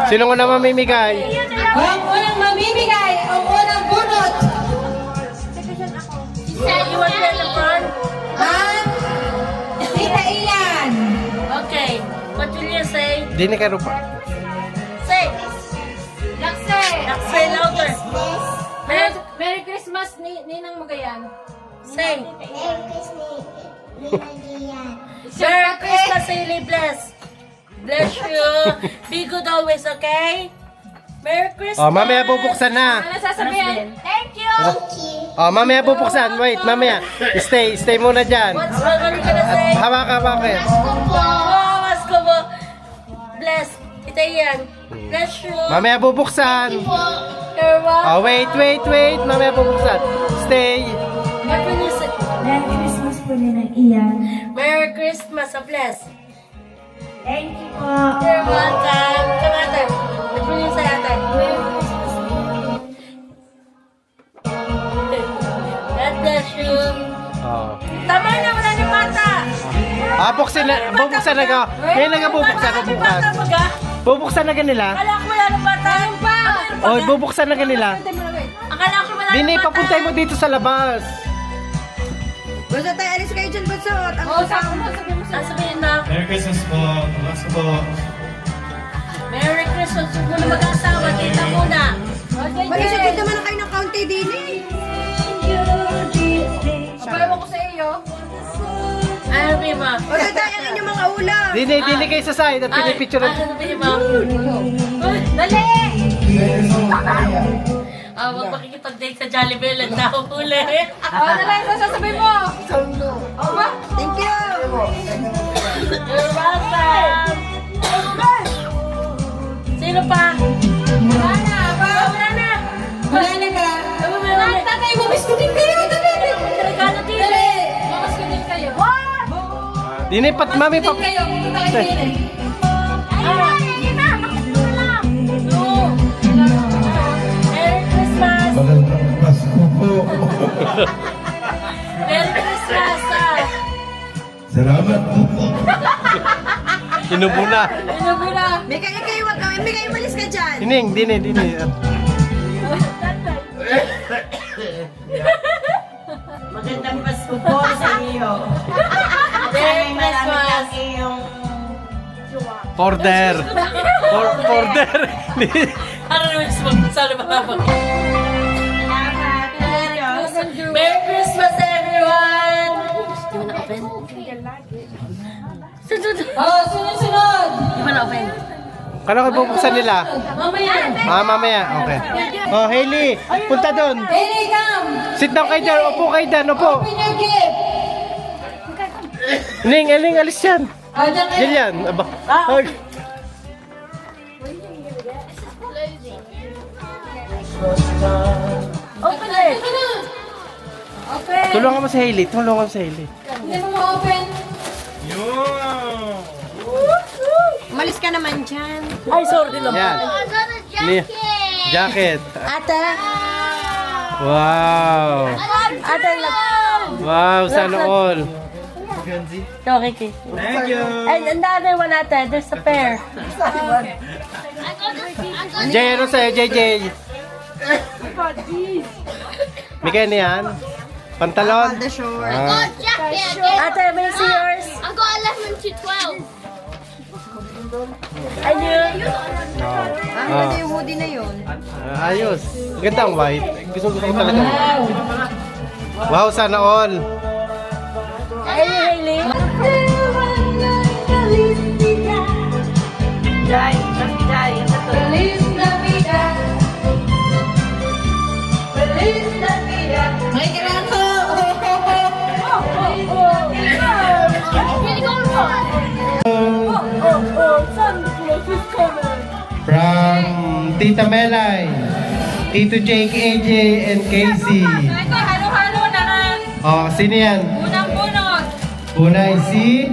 Sino ko na mamimigay? Ang unang mamimigay, ang unang bunot. You want to the front? Tita Ian. Okay. What will you say? Di na kayo pa. Say. Lakse. Say louder. Merry Christmas, Ninang Magayan. Say. Merry Christmas, Merry Christmas, Hailey. Bless. Bless you. Be good always, okay? Merry Christmas. Oh, mamaya bubuksan na. Ano sasabihin? Thank you. Oh, mamaya bubuksan. Wait, mamaya. Stay muna dyan. What are you gonna say? Hawak. Oh, mas ko po. Bless. Ito yan. Bless you. Mamaya bubuksan. You're welcome. Oh, wait. Mamaya bubuksan. Stay. What will you say? Merry Christmas po Ninang Ian. Merry Christmas, a bless. Thank you po. You're welcome. Come ate. What will you say, ate? God bless you. Oh. Tama na, wala ni bata. Bubuksan na ka. Ngayon na nga bubuksan na bukas. Bubuksan na ganila. Akala ko wala ng bata. Oh, bubuksan na ganila. Akala ko wala ng Dini, bata. papuntay mo dito sa labas. Basta tayo, alis kayo dyan, Bansot. Oo, sabihin mo. Sasabihin na, Merry Christmas po. Kamusta po? Merry Christmas. Huwag muna mag-asawa. Kita muna. Mag-isipin naman na kayo ng kaunti din eh. Apayaw ko sa iyo. Ano ba yung ma? Basta tayo ang inyong mga ulam. Dini kayo sa side at pinipicture. Ano ba yung ma? Dali! Huwag makikipag-date sa Jollibee. Lang na huli. Dali, sasabihin mo. Thank you. You're welcome. Sino pa? Wala na, ba? Wala na. Wala na ka. Tatay mo, biskutin kayo. Dali. Regalo din. Dali. Biskutin kayo. Dini, mami, Biskutin kayo. Pupunta kayo din eh. No. Merry Christmas. Magandang Pasko po. Merry Christmas. Salamat po. Inubo na. May kayo wag kami. May kayo malis ka dyan. Dini. Magandang Pasko po sa iyo. Merry Christmas. Order. Ano naman sa sana makapag? Merry Christmas, everyone! Di mo na-open? Oh, sunod. Di mo na-open? Kano kayo bubuksan nila? Mamaya. Mamaya. Okay. Oh, Hailey, punta doon. Hey, come. Sit down kayo dyan. Upo kayo dyan. Upo. Open your gift. Eling, alis yan. Oh, dyan kayo. Yan yan. Aba. Ay. Open it! Open. Tulungan mo si Hailey. Hindi mo ma-open. Umalis ka naman dyan. Ay, sorry din naman. Yan. Ni jacket. Ate. Wow. Ate, Wow, sana all. okay, Kiki. Thank you. And the other one, ate, there's a pair. Jay, ano sa'yo, JJ? Bigay na yan. Pantalon. The short. Ah. Ate, may see yours? I got 11 to 12. Ayun. Ano yung hoodie na yun? Ayos. Ganda ang white. Gusto ko talaga. Wow, sana all. Ayun, Hailey. Feliz Navidad. Feliz Navidad. May kailangan From Tita Melay, Tito Jake, AJ, and Casey. Ito, halo-halo na nga. Oh, sino yan? Unang bunot. Unay si...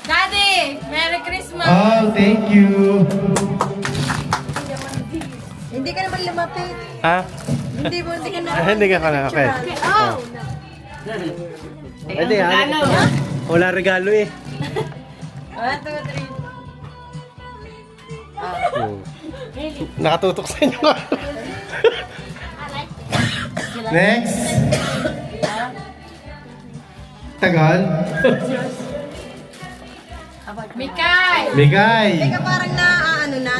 Daddy, Merry Christmas. Oh, thank you. Hindi ka naman lumapit. Ha? Hindi ka na. Hindi ka na. Okay. Oh. Hindi, wala regalo eh. 1, 2, 3. Nakatutok sa inyo. Next. Tagal. Mikay! Bigay. Teka parang na, ano na,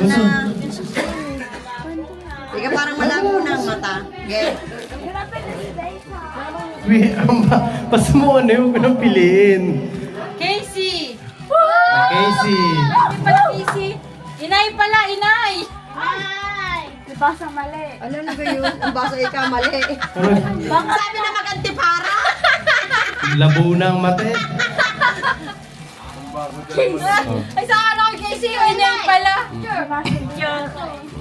Teka parang malabo na ang mata. Get. Pas mo ano yung pinang piliin. Casey! Casey. Hindi pala Casey. Inay pala, inay! Ano na ba yun? Ang basa ikaw, mali. Sabi na mag-antipara. Labo na ang mata eh. Ay, saan ako Casey? Inay pala.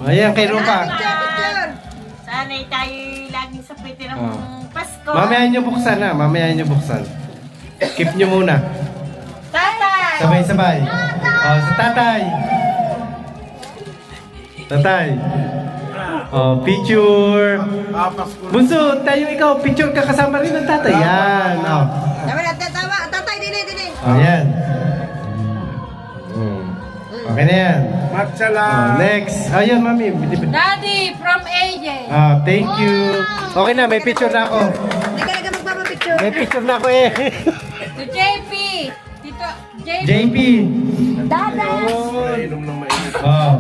Ayan, kay Rupa. Picture. Sana'y tayo laging sa pwede ng Pasko. Mamaya nyo buksan na. Mamaya nyo buksan. Keep nyo muna. Tatay! Sabay-sabay. Oh, sa tatay. Tatay. Oh, picture. Bunso, tayo ikaw. Picture ka kasama rin ng tatay. Yan. Oh. Tama na, tama. Tatay, dini. Oh, yan. Okay na yan. Oh, next. Ayun, mami. Daddy from AJ. Ah, thank you. Okay na, may picture na ako. Hindi ka na magpapapicture. May picture na ako eh. To JP. Tito JP. JP. Oh.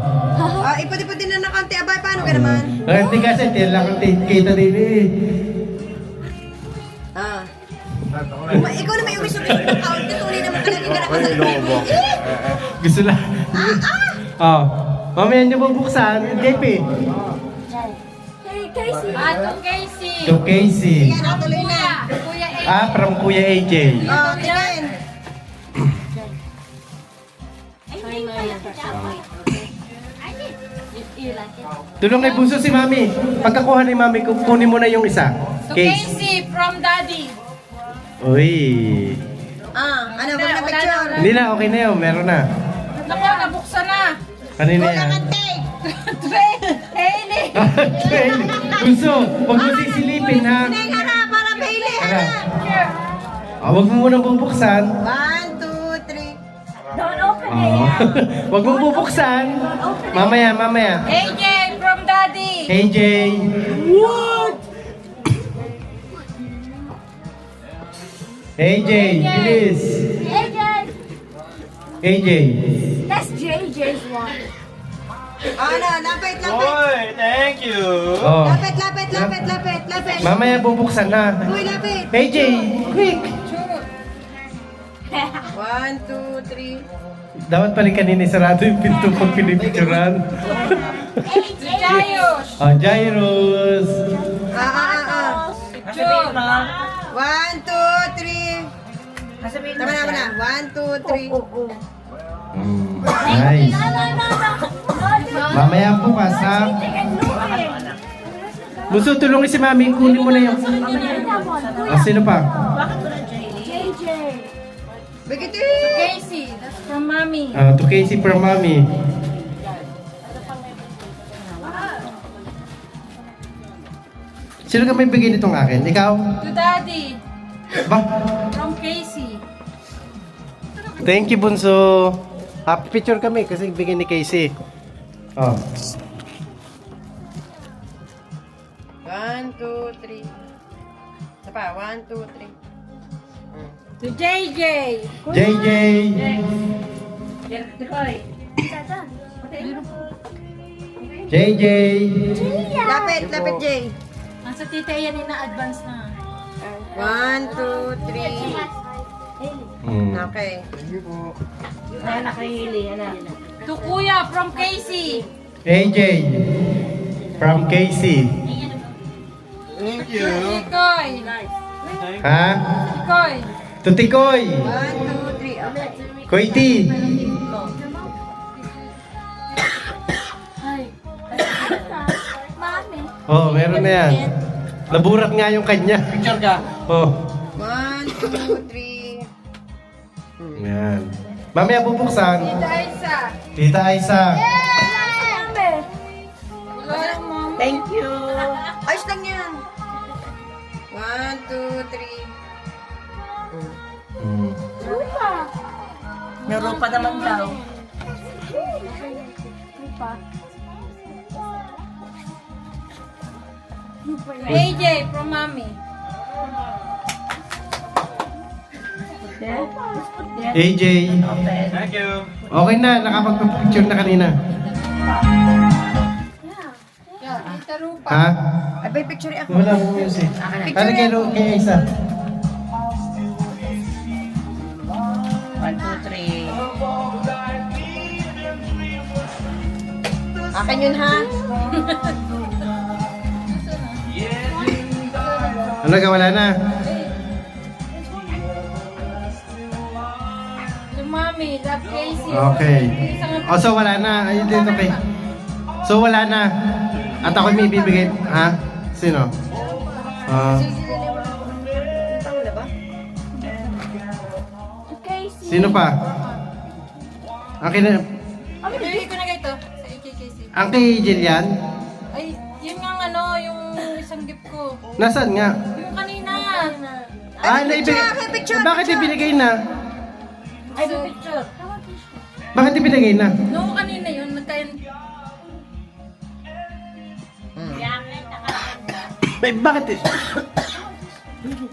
Ipati-pati na nakanti. Abay, paano ka naman? Hindi kasi, tila ko kita din eh. Ikaw na may umisok yung account. Tuloy naman talaga ka nakasal. Gusto lang. Oh. Mamaya niyo bubuksan. JP. To Casey. To Casey. Yan, natuloy na. Kuya AJ. Ah, from Kuya AJ. Oh, tingin. Tulong kay Bunso si Mami. Pagkakuha ni Mami, kunin mo na yung isa. To Case. Casey from Daddy. Uy. Ano, wag na picture. Hindi na, okay na yun. Meron na. Naku, nabuksan na. Kanina yan. Trey, Hailey. Bunso, huwag mo sisilipin ha. Tingin ka na, para Bailey. Tara. Huwag mo munang bubuksan. 1, 2, 3. Huwag mo bubuksan. Mamaya. AJ from Daddy. AJ. AJ, please. AJ. Ano, lapit. thank you. Oh. Lapit. Mamaya bubuksan na. Uy, lapit. AJ, quick. 1, 2, 3. Dapat pala kanina sarado yung pinto pag pinipicturan. Jayos. Oh, Jairus. Picture. 1, 2, 3. Tama na. 1, 2, 3. Nice. Mamaya bukas ha. Bunso, tulungan si Mami. Kunin mo na yung... Sino pa? Bigit Casey, that's from Mommy. To Casey from Mami. Sino ka may bigay nitong akin? Ikaw? To Daddy Ba? from Casey. Thank you, Bunso. Happy picture kami kasi bigay ni Casey. Oh. 1, 2, 3. Isa pa, 1, 2, 3. To JJ. JJ. JJ. Lapit, Jay. Ang sa tita yan ina-advance na. 1, 2, 3. Okay. To Kuya from Casey. AJ. From Casey. Thank you. Tikoy. Ha? Tikoy. Tutikoy. 1, 2, 3. Okay. Koiti. Oh, meron na yan. Naburat nga yung kanya. Picture ka. Oh. 1, 2, 3. Yan. Mamaya bubuksan. Tita Isa. Tita Aiza. Wala lang, Mom. Thank you. Ayos lang yan. 1, 2, 3. Meron pa naman daw. AJ from mommy. AJ. Thank you. Okay na, nakapag-picture na kanina. Ha? Ay, may picture ako. Wala mo music. Ano kay Isa? 1, 2, 3. Akin yun, ha? Ano ka, wala na? To mommy, love Casey. Okay. O, so wala na. Ayun din, okay. So wala na. At ako may bibigay. Ha? Sino? Casey. Sino pa? Akin na. Bibigay ko na kayo to sa AJ Casey. Ang kay Jillian? Ay, yun nga ano, yung isang gift ko. Nasaan nga? Yung kanina. Ah, naibigay. picture, Bakit ibinigay na? Ay, may picture. Bakit ibinigay na? No, kanina yun, nagkain. Bakit?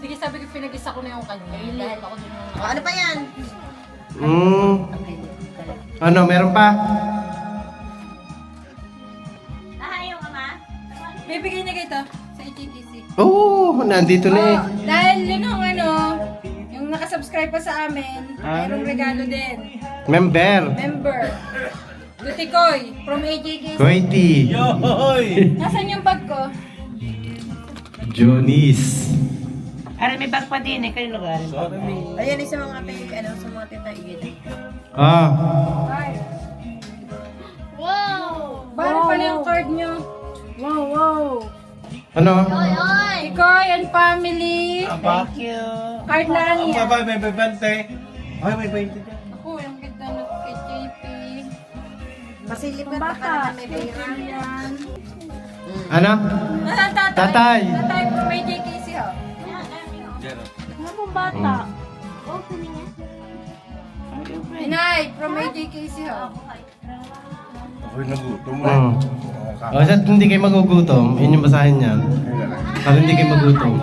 Sige, sabi ko pinag-isa ko na yung kanya. Dahil ako din yung... Ano pa yan? Ano, meron pa? Bibigay niya kayo to sa AJTC. Oo, nandito na eh. Dahil yun ang ano, yung nakasubscribe pa sa amin, mayroong regalo din. Member. Member. Dutikoy, from AJTC. Koiti. Yoy! Nasaan yung bag ko? Jonis. Ara, may bag pa din eh. Kayo lugar. Ayan, sa mga sa mga tita-igit. Ah. Wow. Baro pala yung card nyo. Wow, wow. Ano? Oy, oy. Ikoy and family. Thank you. Card lang Ang niya. babay, may bebente. Ay, may 20 dyan. Ako, yung ganda na kay JP. Masilip na baka may pera. Ano? Nasaan tatay? Tatay. Tatay from AJTC ho. Ano pong bata? Opening niya? Inay, from AJTC ho. Ako'y nagutom Oh. O, sa hindi kayo magugutom, yun yung basahin niyan. Para hindi kayo magutom.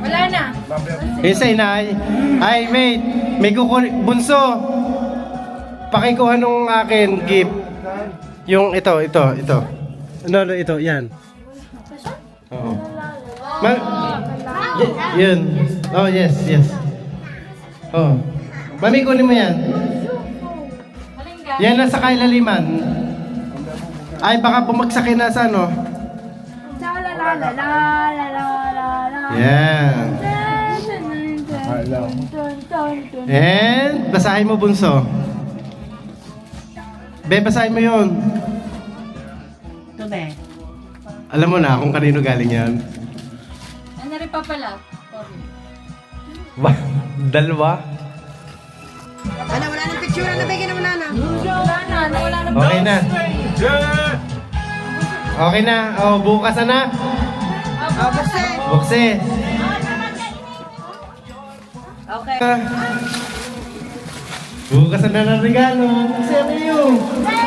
Wala na. Yung sa inay, ay mate, may bunso. Pakikuha nung akin gift. Yung ito. Ano, ito, yan. Oo. Yun. Oh, yes. Oh. Mami, kunin mo yan. Malingga. Yan nasa kailaliman. Ay, baka bumagsakin na sa ano. La la la la la la la la la. Yan. And, basahin mo, bunso. Be, basahin mo yun. Ito ba? Alam mo na kung kanino galing yan. Ano rin pa pala? Sorry. Dalawa? Ano, wala nang picture. Ano, bigyan na wala na. Wala na. Wala na. Okay na. Okay na. Oh, bukas na. Oh, bukse. Bukse. Okay. Bukas na ng regalo. Bukse ano yun?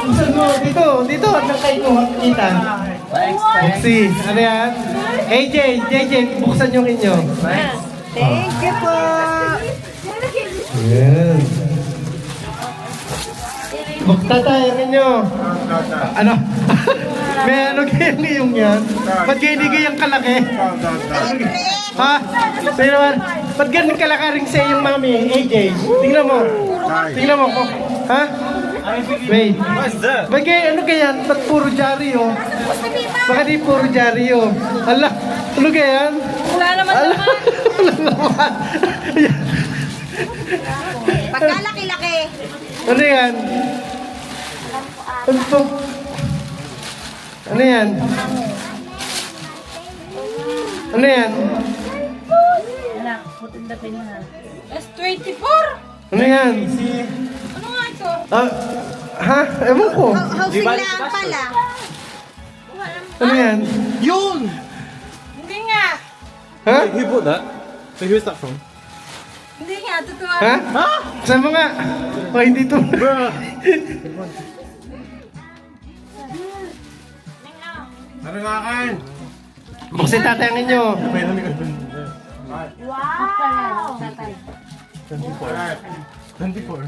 Buksan mo. Dito. Nang kayo kita. Bukse. Ano yan? JJ, buksan yung inyo. Thank you po. Yan. Tatay, ang inyo. Ano? May ano kayo yung yan? Ba't kayo hindi kayang kalaki? Ha? Sa'yo naman? Ba't ganun kalakaring sa iyong mami, AJ? Tingnan mo. Ha? Wait. What's that? Ba't kayo, ano kaya? Ba't puro jari, oh? Bakit di puro jari, oh? Ala, ano kaya yan? Wala naman Ala, naman. wala naman. Pagkalaki-laki. Ano yan? Ano to? Ano yan? Ano yan? Anak, putin na pinang. S24? Ano yan? Ano nga ito? Ha? Ewan ko. Housing lang pala. Ano yan? Yun! Hindi nga. Ha? Who bought that? So who's that from? Hindi nga. Totoo. Ha? Saan mo nga? O, hindi to. Ano nga kain? Buksin tatay ang inyo. Wow! 24.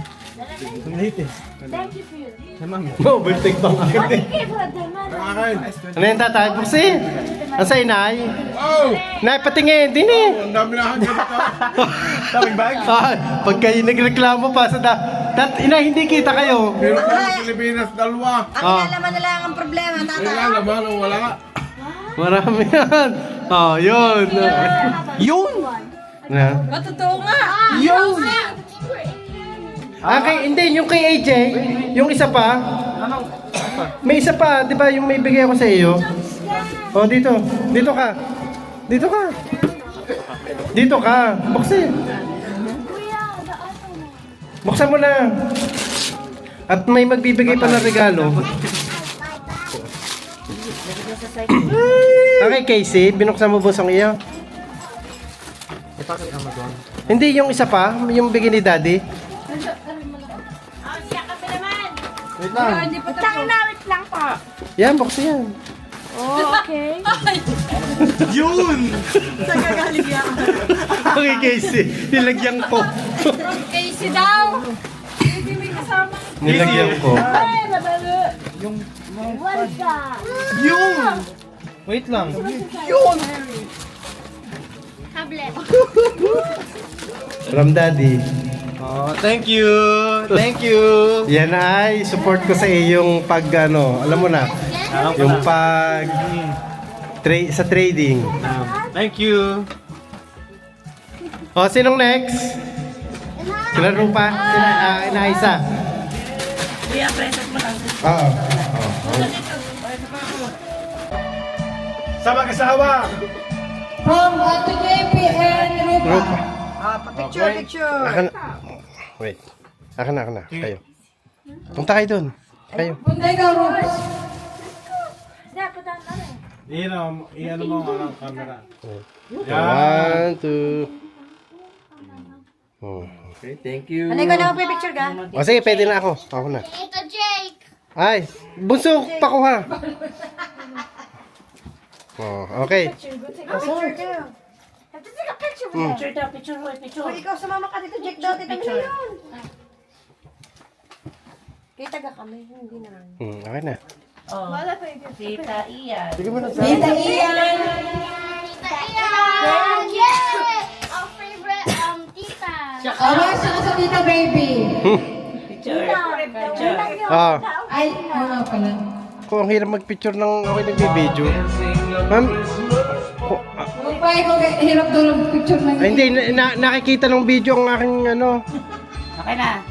Ang latest. Thank you for you. Hey, mami. Oh, birthday bang agad eh. Okay, brother, man. Ano nga kain? Ano yung tatay? Buksin. Ang sa inay? Oh! Nay, patingin. Din eh. Ang dami na hanggang ito. Daming bag? Pag kayo nagreklamo pa sa inay, hindi kita kayo. Meron pa sa Pilipinas, dalawa. Ang nalaman na lang ang problema, tata. Wala naman o wala. Marami yan. Oh, yun. Yun! Na? Totoo nga. Yun! Hindi, yung kay AJ, yung isa pa. May isa pa, di ba, yung may bigay ako sa iyo? Oh, dito. Dito ka. Dito ka. Dito ka. Buksin. Buksan mo na. At may magbibigay pa ng regalo. Okay, Casey, binuksan mo busong iyo. Hindi, yung isa pa, yung bigay ni Daddy. Oh, siya kasi naman. Wait lang. Tsaka nawit lang po. Yan, buksan yan. Okay. Yun! Okay, Casey, nilagyan ko. Casey daw. Nilagyan ko. Ay, madali. What's that? Yun! Wait lang. Tablet. From Daddy. Oh, thank you! Thank you! Yan ay, support ko sa iyong pag, alam mo na, yung pag, sa trading. Thank you! O, sinong next? Sila Rupa? Sila, Inaisa? Kuya, present mo lang. Oo. Sa mag-asawa! From Ate JP and Rupa. Picture. Akan wait. Akan na. Kayo. Punta kayo dun. Kayo. Punta ikaw, Rups. Dapat ang ano. Iyan mo ang camera. 1, 2. Oh. Okay, thank you. Ano ikaw na magpipicture ka? O sige, pwede na ako. Ako na. Ito, Jake. Ay, bunso, pakuha. Oh, okay. Picture ka. Take a picture. Picture daw, picture mo, picture. Uy, ikaw sumama ka dito, Jake. Dati kami na yun. Kita ka kami, hindi na. Okay na. Oh. Tita Ian. Sige mo na sa. Tita Ian. Tita Ian. Yeah. Our favorite tita. Awas ka sa Tita Baby. Picture. Picture. Ah, Ay, mga pala. kung ang hirap mag-picture ng okay nagbibideo. Ma'am, Magpay ko, hirap tulog picture na hindi, nakikita ng video ang aking Okay na.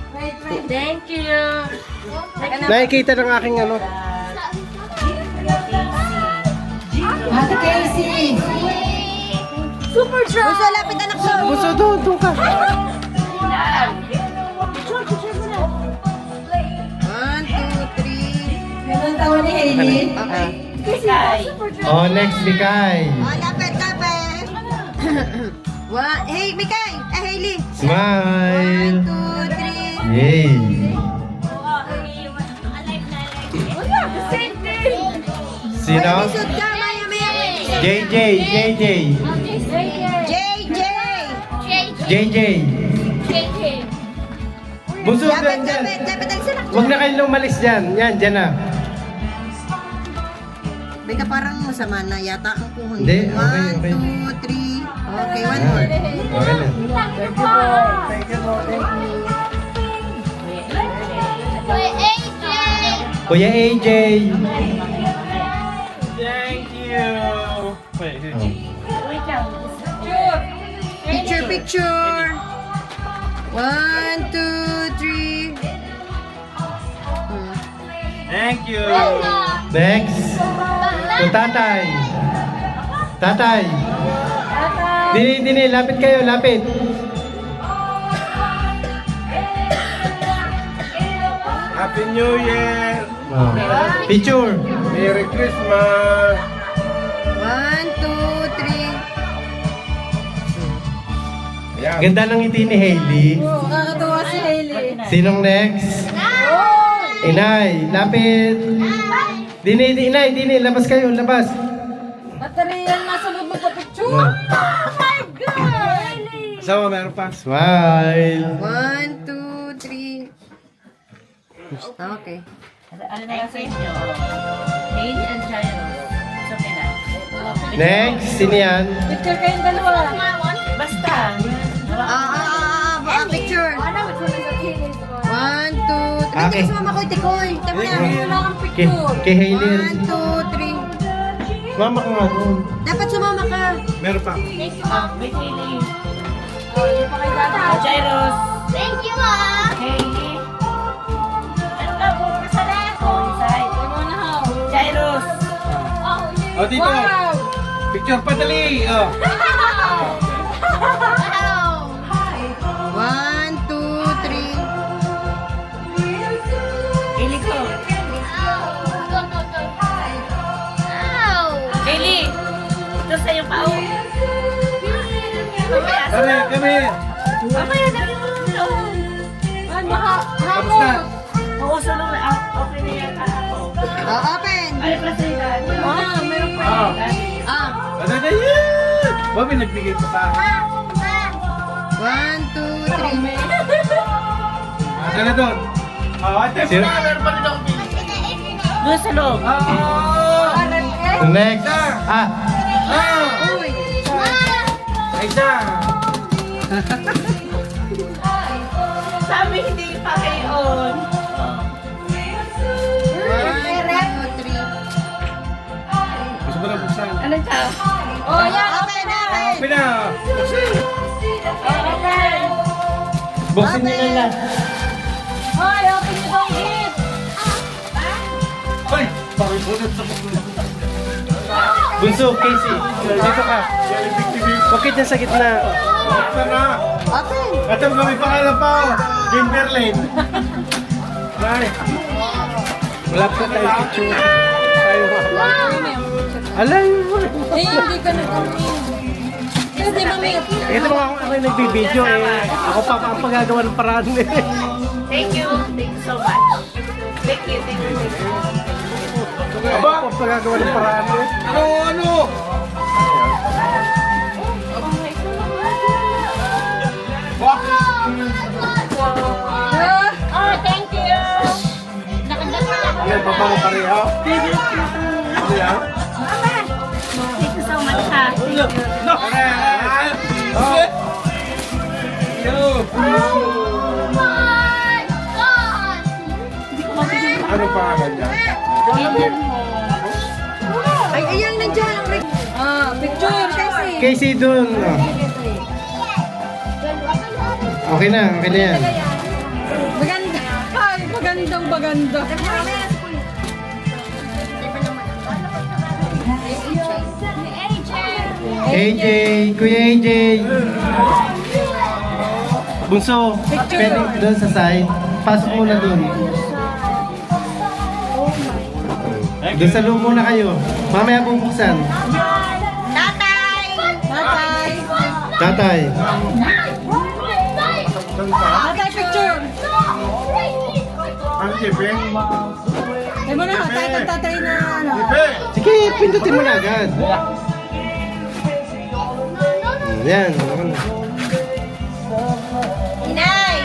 Thank you. nakikita ng aking Ate Casey. Super drunk. Gusto, lapit anak ko. Bunso, doon ka. Picture mo na. 1, 2, 3. Ganun tawa ni Hailey. Okay. Kay. Oh, next, Bikay. Oh, lapit. Hey, Mikay. Hailey. Smile. 1, 2, 3. Yay. Wala, the same thing. Sino? Isod ka, maya. JJ. JJ. JJ. Bunso, Lapit, dyan. alis anak. Huwag na kayong lumalis dyan. Yan, dyan na. Beka, parang masama na yata ang puhon. Hindi, okay, 1, okay. 2, 3. Okay, one more. Okay na. Kuya AJ. Thank you! Wait, Picture. 1, 2, 3. Thank you! Next. Yung tatay. Tatay. Dini, lapit kayo, lapit. Happy New Year! Oh. Picture. Merry Christmas! 1, 2, 3. Ayan. Ganda ng ngiti ni Hailey. Nakakatuwa si Hailey. Sinong next? Inay, lapit. Dini, labas kayo, labas. Material nasa loob magpa-picture. Oh. my God! Sama, meron pa. Smile. 1, 2, 3. Okay. Ano na lang sa inyo? Hailey and Jairo. It's okay na. Next, sino yan? Picture kayong dalawa. Basta. Picture. Ano, which one is the kinis? 1, 2, 3. Okay. Hindi sumama ko, Tikoy. Tama na. Wala kang Kay, picture. kay Hailey. 1, 2, 3. Mama ka nga doon. Dapat sumama ka. Meron pa. Thank you, Mom. Wait, Hailey. Hindi pa kayo dada. Jairos. Thank you, Mom. Hailey. Ano ka po? Kasala ko. Inside. Muna how. Jairos. O, dito. Wow! Picture pa dali. Oh. 1, 2, 3. Hailey ko. Hailey. Ito sa iyong pao. Kami. Mamaya na rin mo. Tapos na. Mausulong na. Okay na yan. Open. Ay, plasilan. Meron pa. Ano na yan? Bobby, nagbigay pa pa. 1, 2, 3. Ano na doon? Ate, meron pa din ako bigay. Doon sa loob. Next. Uy. Aisha. Sabi hindi pa kayon. 1, 2, 3. Gusto mo na buksan? Ano siya? Oh, yan. Open na. Open na. Okay. Buksin nyo na lang. Hoy, open nyo daw gift. Hoy! Bakit bunod sa mga? Bunso, Casey. Dito ka. Bakit na sa gitna? Buksan na. Open. Ito, kami pangalan pa. Kimberlyn. Ay. Wala pa tayo picture. Tayo ka. Alay mo. Eh, hindi ka nag-umin. Kasi mamaya. Ito mga ako yung nagbibideo eh. Ako pa ang paggagawa ng paraan eh. Thank you. Thank you so much. Thank you. Thank you. Ako ang paggagawa ng paraan eh. Ano? Oh, thank you. Yan, papango pareho. Ano yan? Thank you so much, ha. No! Oh! Yo! Ano pangalan niya? Ay, ayan, nandiyan. Picture kasi. Casey dun. Okay na yan. Maganda. Ay, maganda. AJ, Kuya AJ. Bunso, pwede doon sa side. Pasok muna doon. Doon sa loob muna kayo. Mamaya bubuksan. Tatay. Tatay. Tatay, picture. Ang kipe? Ay mo na, tatay na ano. Kipe! Sige, pindutin mo na agad. Yan. Inay.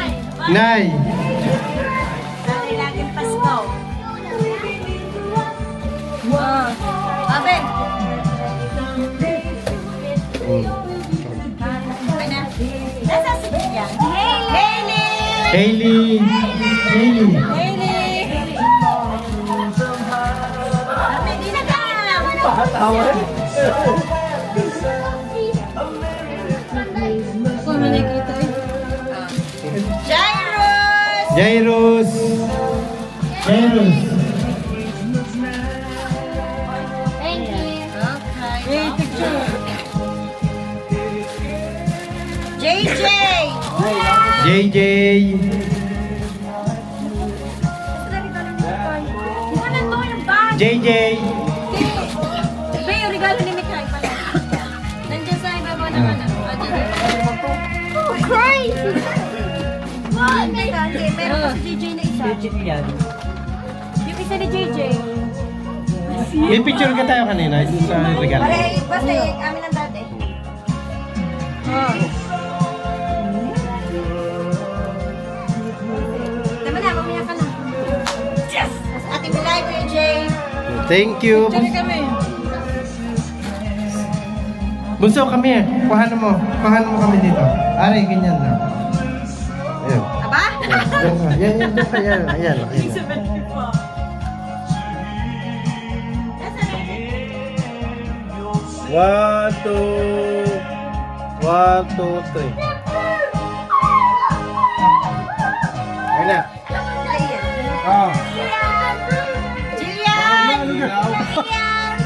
Nay. Dati laging Pasko. Open. Okay na. Nasa si Tia? Hailey. Hailey. Hailey. Hindi na kaya. Kung may nakita eh. Jairus. Jairus. Jairus. Eh, picture. JJ. JJ. Iwanan mo yung bag. JJ. Bay, yung regalo ni Mikay pala. Nandiyan sa ibabaw naman. Oh, crazy. Hindi, meron pa si JJ na isa. Yung isa ni JJ. May picture ka tayo kanina yung sa regalo. Pare, basta amin ang dati. Oh. Tama na, mamaya ka na. Yes! Ate Milay, Kuya Jay. Thank you. Bunso kami. Kuhanan mo kami dito. Aray, ganyan na. Ayan. Aba? Yan, doon ka. Ayan. One, two, three. Ayan na. Oh. Jillian!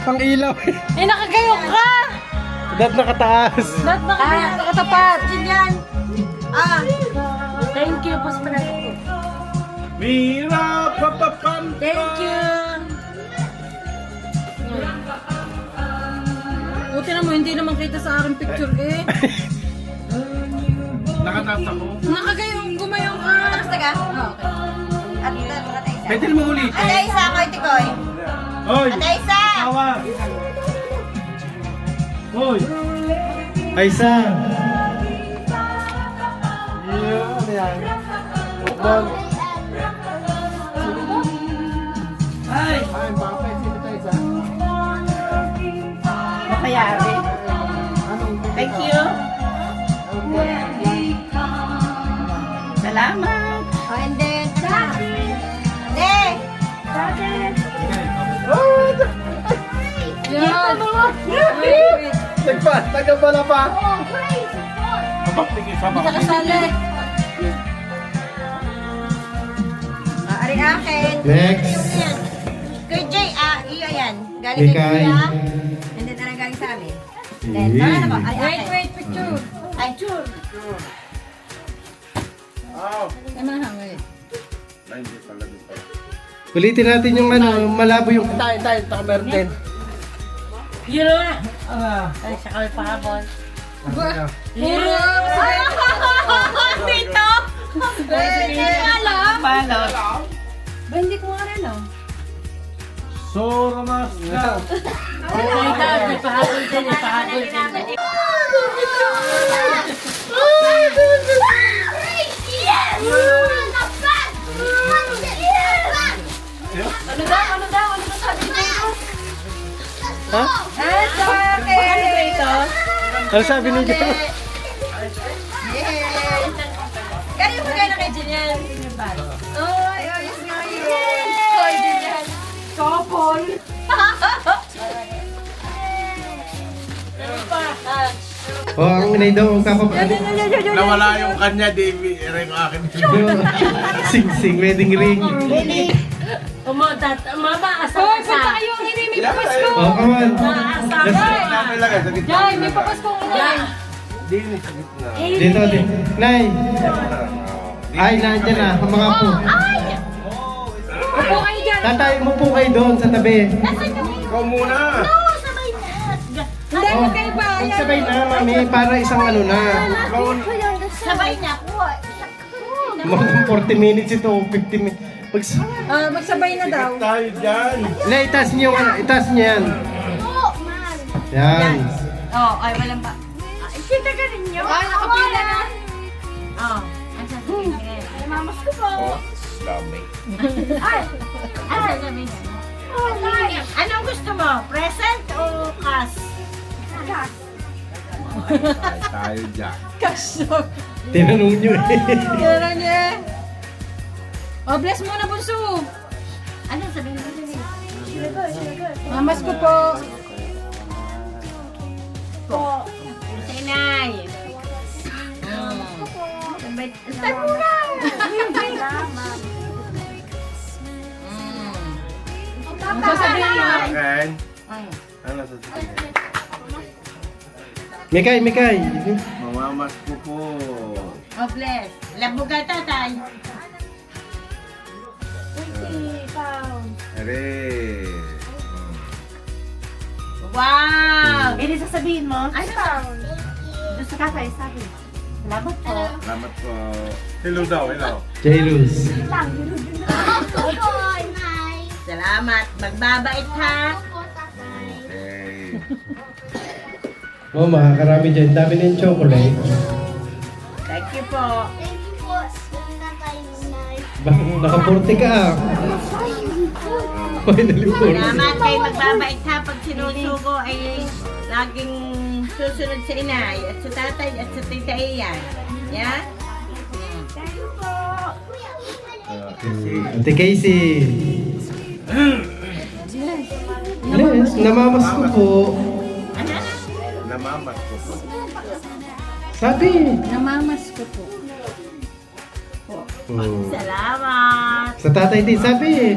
Pang ilaw. Eh, nakagayo ka! Dahil nakataas. Ba't nakatapat? Jillian! Ah! Thank you, boss Manalo. Mira, papapam. Thank you! Buti naman, hindi naman kita sa aking picture eh. Nakatasa ko. Nakagayong gumayong ka. Tapos taga? At Ate Isa. Pwede mo ulit. Ate Isa, Koy Tikoy. Hoy! Ate Isa! Tawa! Hoy! Aisa. Yan. Football. Ay! Mapayari. Thank you. Salamat. Oh, and then, Ate! Taga pala pa. Kapag tingin sa mga. Nakasali. Ari akin. Next. Kuya Jay, iyo yan. Galing kay Mikay. Kuya. And then, galing sa amin. Then, ano ba? Ari akin. Wait, picture. Ay, sure. Hindi talaga pala. Ulitin natin yung ano, malabo yung tayo, meron din. Yun na! Ay, siya kami pahabol. Puro! Dito! Alam! Balot. Ba, hindi ko nga rin oh. Soramas ka. Ay, dad, may pahabol din, may pahabol din. Ano daw sabi niya? Ha? Ito akin! Ano sabi ni Joe? Galing mo kayo na kay Jillian. Oy, ayos nga yun. Koy, Jillian. Couple. Oh, ang inay daw, ang kapapali. Nawala yung kanya, Davey. Rin akin. Sing-sing, wedding ring. Mama, Hoy, asal punta sa. kayo. Hindi, may papasko. Oh, come on. Nilagay sa gitna. Jai, may papasko ko na. Dini sa gitna. Dito, dito. Nay! Ay, nandiyan na, ang mga po. Upo kayo dyan. Tatay mo po kayo doon sa tabi. Ikaw muna. Hindi, magkaiba. Magsabay na, mami, para isang ano na. Sabay na po. Mga 40 minutes ito, 50 minutes. Magsabay na daw. Tayo dyan. Nay, itaas niyo, itaas niyo yan. Yan. Oh, ay, walang ba? Kita ka rin nyo? Ah, nakapila na. Oh, ang sasabihin niya. Mamas ko po. Dami. Ang sasabihin niya. Anong gusto mo? Present o cash? Tayo dyan. Tinanong niyo eh. Kaya niya. Oh, bless muna, bunso. Anong sabihin mo? Mamas ko po. Sa inay. Start muna! Ang sasabihin niya. Akin. Ano sasabihin? Mikay, Mikay. Mamamas ko po. Oh, bless. Labugan tatay. Ere. Wow! Hindi sasabihin mo. Ano? Gusto ka kayo sabi. Salamat po. Salamat po. Hello daw, hello. Jailus. Salamat! Salamat. Magbabait ha. Oh, makakarami dyan. Dami na yung chocolate. Thank you po. Nakaporte ka ah. Finally porte. Salamat kay magbabait ha. Pag sinusugo ay laging susunod sa inay at sa tatay at sa tita Iyan. Yeah? Ate Casey. Yes, namamas ko po. Namamas ko po. Sabi. Namamas ko po. Salamat. Sa tatay din, sabi.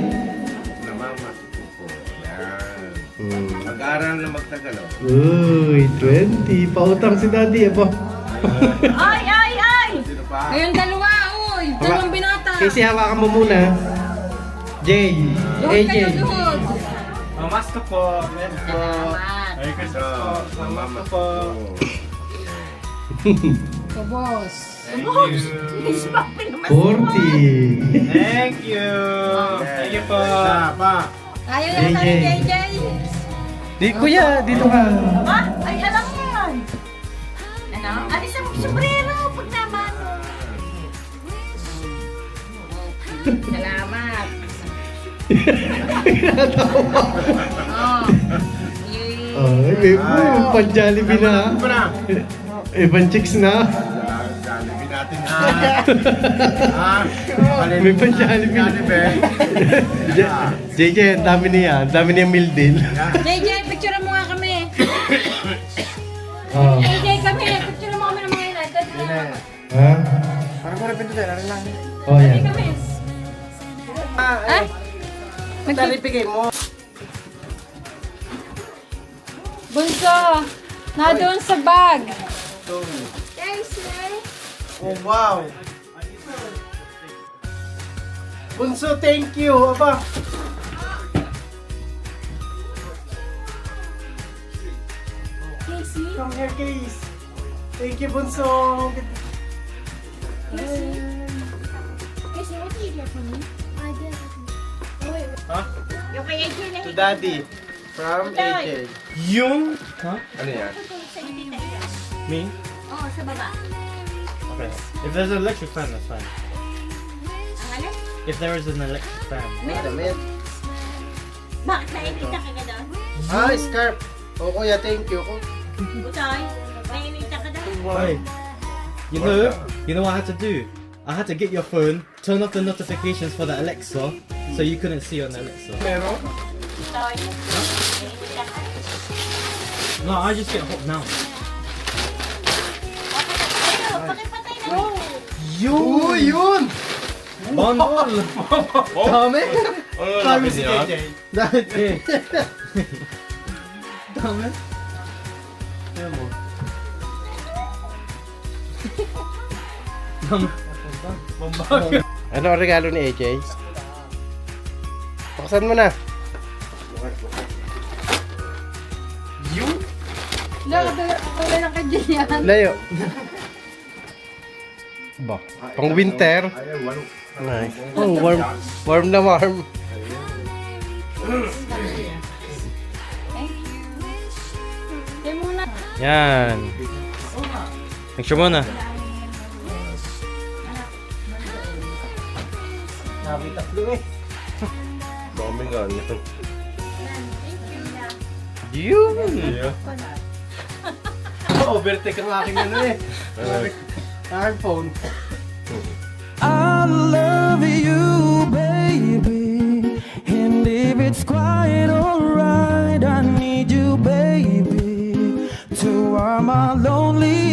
Namamas ko po. Yan. Mag-aaral na magtagalaw. Uy, 20. Pautang si daddy, aba. Ay, ay, ay! Sino pa? Ayun, dalawa, uy. Dalawang binata. Casey, hawakan mo muna. Jay. Doon kayo AJ. doon. Mamas ko po. Meron po. Salamat. Ay, kasi namamas ko po. So, boss. Thank you. 40. Thank you. Thank you po. Pa. Ayaw na tayo, JJ. Di, kuya, dito ka. Ah, ay, alam mo yun. Ano? Alis ang sombrero pag naman. Salamat. Oh. Oh, may pan-Jollibee na. Ano na? Ibang chicks na. Jollibee natin ha. May pan-Jollibee na. JJ, ang dami niya. Ang dami niya meal deal. JJ, picture mo nga kami. Oh. JJ, kami. Picture mo kami ng mga ilan. Dali lang. Ha? Parang ko na pinto tayo. Ano lang? Oh, yan. Kami. Talipigay mo. Bunso, na doon sa bag. Oh, wow. Bunso, thank you. Aba. Come here, Case. Thank you, Bunso. Yung kay AJ na To Daddy. From AJ. Yung? Ha? Ano yan? Me? Oo, sa baba. Okay. If there's an electric fan, that's fine. Ang ano? If there is an electric fan. Damit. Bakit nainita ka ka doon? Ah, scarf. Oh, kuya, thank you. Butoy, nainita ka doon? Hey, you know what I had to do? I had to get your phone, turn off the notifications for the Alexa, so you couldn't see on the Alexa. Meron? Butoy, nainita ka. No, I just get hot now. Ayun, pakipatay na. Yun! Yun! Bundle! Dami! Dami si KJ. Dati! Dami! Ayan mo. Ano ang regalo ni AJ? Buksan mo na. Wala lang ka dyan yan. Layo. Ba, pang winter. Nice. Oh, warm. Warm na warm. Kaya muna. Yan! Picture mo na. Sabi tatlo eh. Dami nga niya. Yun! Overtake ang aking ano eh. Aking phone. I love you, baby. And if it's quiet, alright, I need you, baby, to warm my lonely